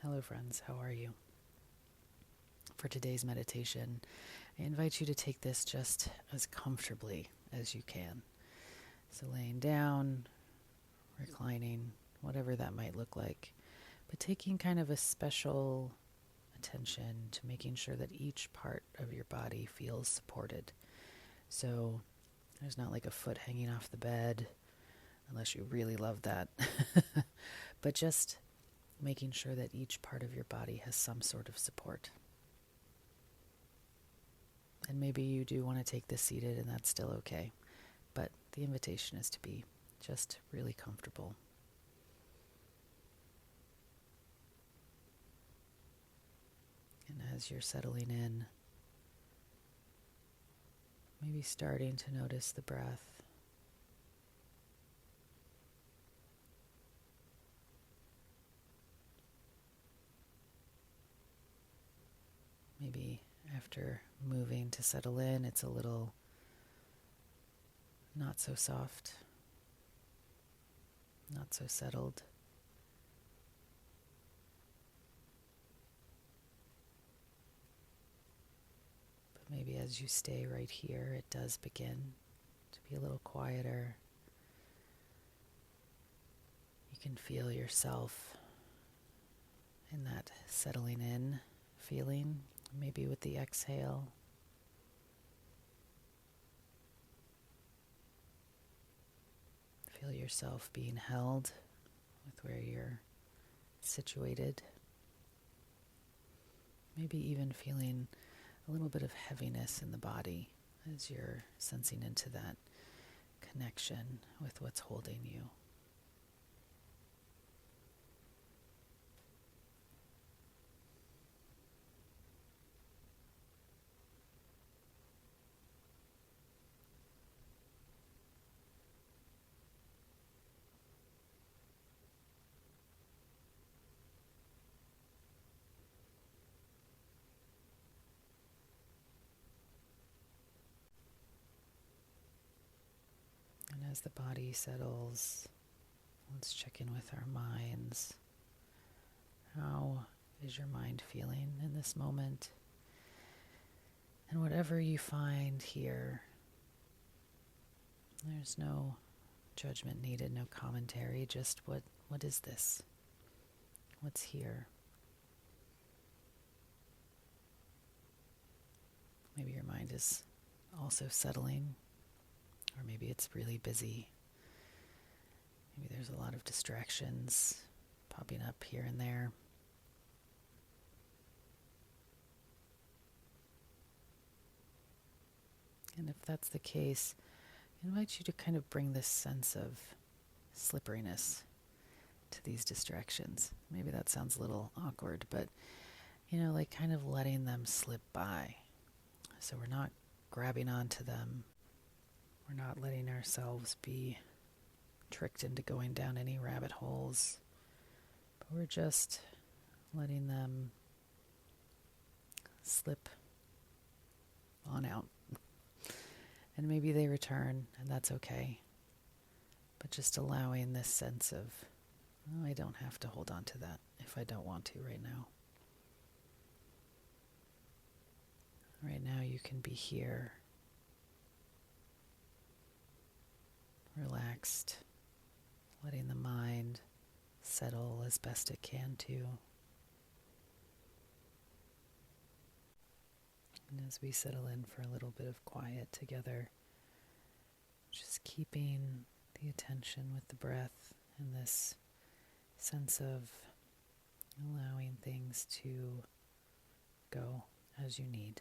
Hello, friends. How are you? For today's meditation, I invite you to take this just as comfortably as you can. So, laying down, reclining, whatever that might look like, but taking kind of a special attention to making sure that each part of your body feels supported. So, there's not like a foot hanging off the bed, unless you really love that, but just making sure that each part of your body has some sort of support. And maybe you do want to take this seated, and that's still okay. But the invitation is to be just really comfortable. And as you're settling in, maybe starting to notice the breath. Maybe after moving to settle in, it's a little not so soft, not so settled. But maybe as you stay right here, it does begin to be a little quieter. You can feel yourself in that settling in feeling, maybe with the exhale. Feel yourself being held with where you're situated. Maybe even feeling a little bit of heaviness in the body as you're sensing into that connection with what's holding you. And as the body settles, let's check in with our minds. How is your mind feeling in this moment? And whatever you find here, there's no judgment needed, no commentary, just what is this? What's here? Maybe your mind is also settling, or maybe it's really busy. Maybe there's a lot of distractions popping up here and there. And if that's the case, I invite you to kind of bring this sense of slipperiness to these distractions. Maybe that sounds a little awkward, but like kind of letting them slip by. So we're not grabbing onto them. We're not letting ourselves be tricked into going down any rabbit holes, but we're just letting them slip on out. And maybe they return, and that's okay. But just allowing this sense of, I don't have to hold on to that if I don't want to right now. Right now you can be here, relaxed, letting the mind settle as best it can too. And as we settle in for a little bit of quiet together, just keeping the attention with the breath and this sense of allowing things to go as you need.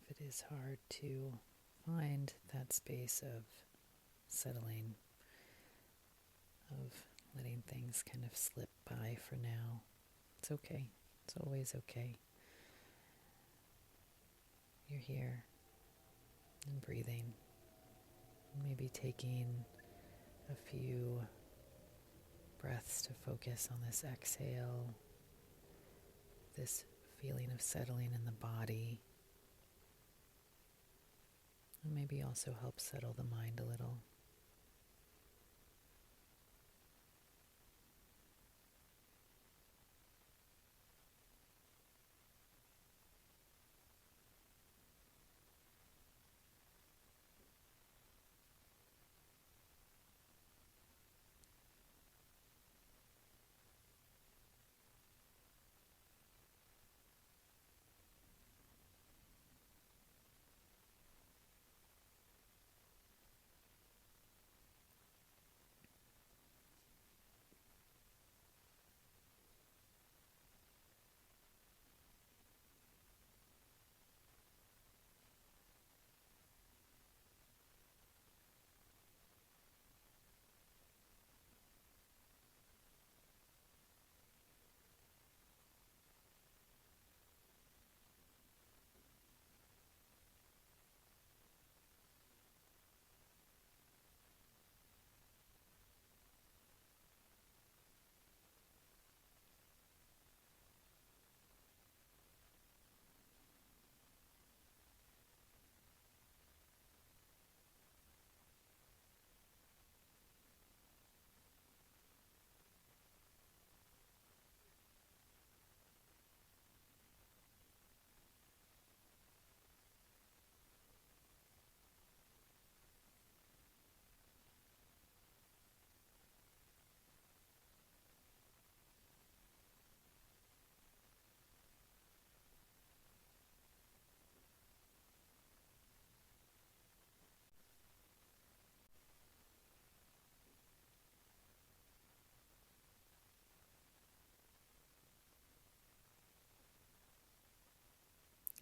if it is hard to find that space of settling, of letting things kind of slip by for now, it's okay. It's always okay. You're here and breathing. Maybe taking a few breaths to focus on this exhale, this feeling of settling in the body. And maybe also help settle the mind a little.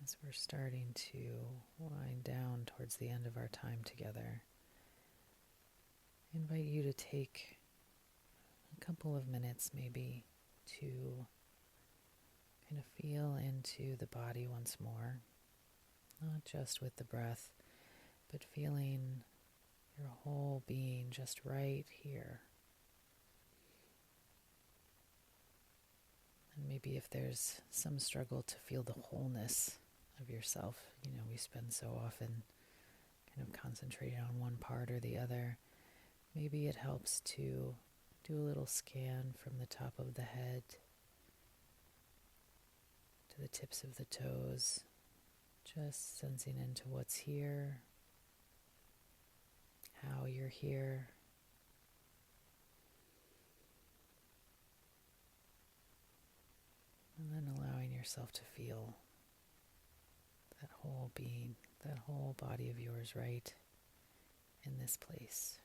As we're starting to wind down towards the end of our time together, I invite you to take a couple of minutes maybe to kind of feel into the body once more, not just with the breath, but feeling your whole being just right here. And maybe if there's some struggle to feel the wholeness of yourself, we spend so often kind of concentrating on one part or the other. Maybe it helps to do a little scan from the top of the head to the tips of the toes, just sensing into what's here, how you're here. And then allowing yourself to feel that whole being, that whole body of yours right in this place.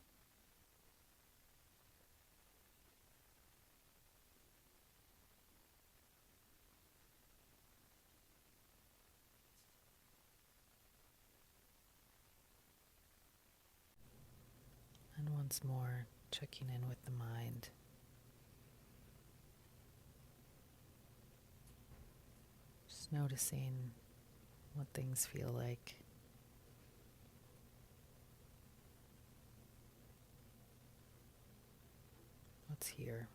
And once more, checking in with the mind. Just noticing what things feel like. What's here?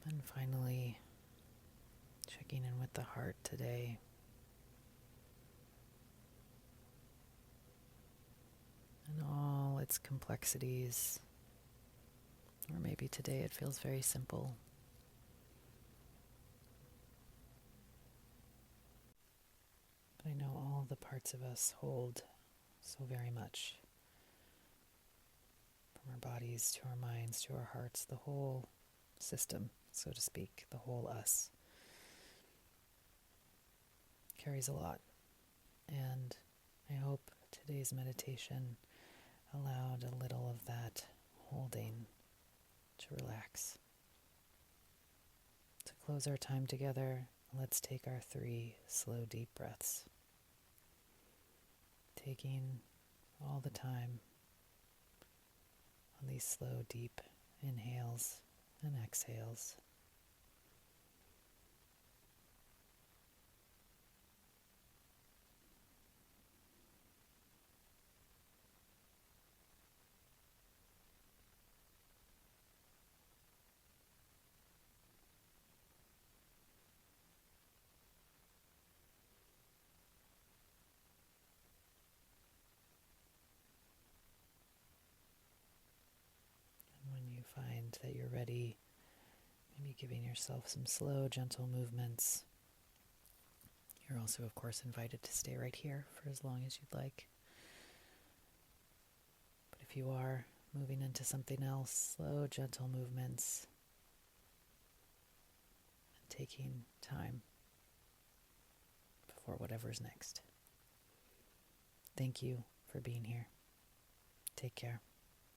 And finally, checking in with the heart today. And all its complexities. Or maybe today it feels very simple. But I know all the parts of us hold so very much. From our bodies to our minds to our hearts, the whole system, so to speak, the whole us, carries a lot. And I hope today's meditation allowed a little of that holding to relax, to close our time together, let's take our 3 slow, deep breaths. Taking all the time on these slow, deep inhales and exhales. When you find that you're ready, maybe giving yourself some slow, gentle movements. You're also, of course, invited to stay right here for as long as you'd like. But if you are moving into something else, slow, gentle movements, and taking time for whatever's next. Thank you for being here. Take care.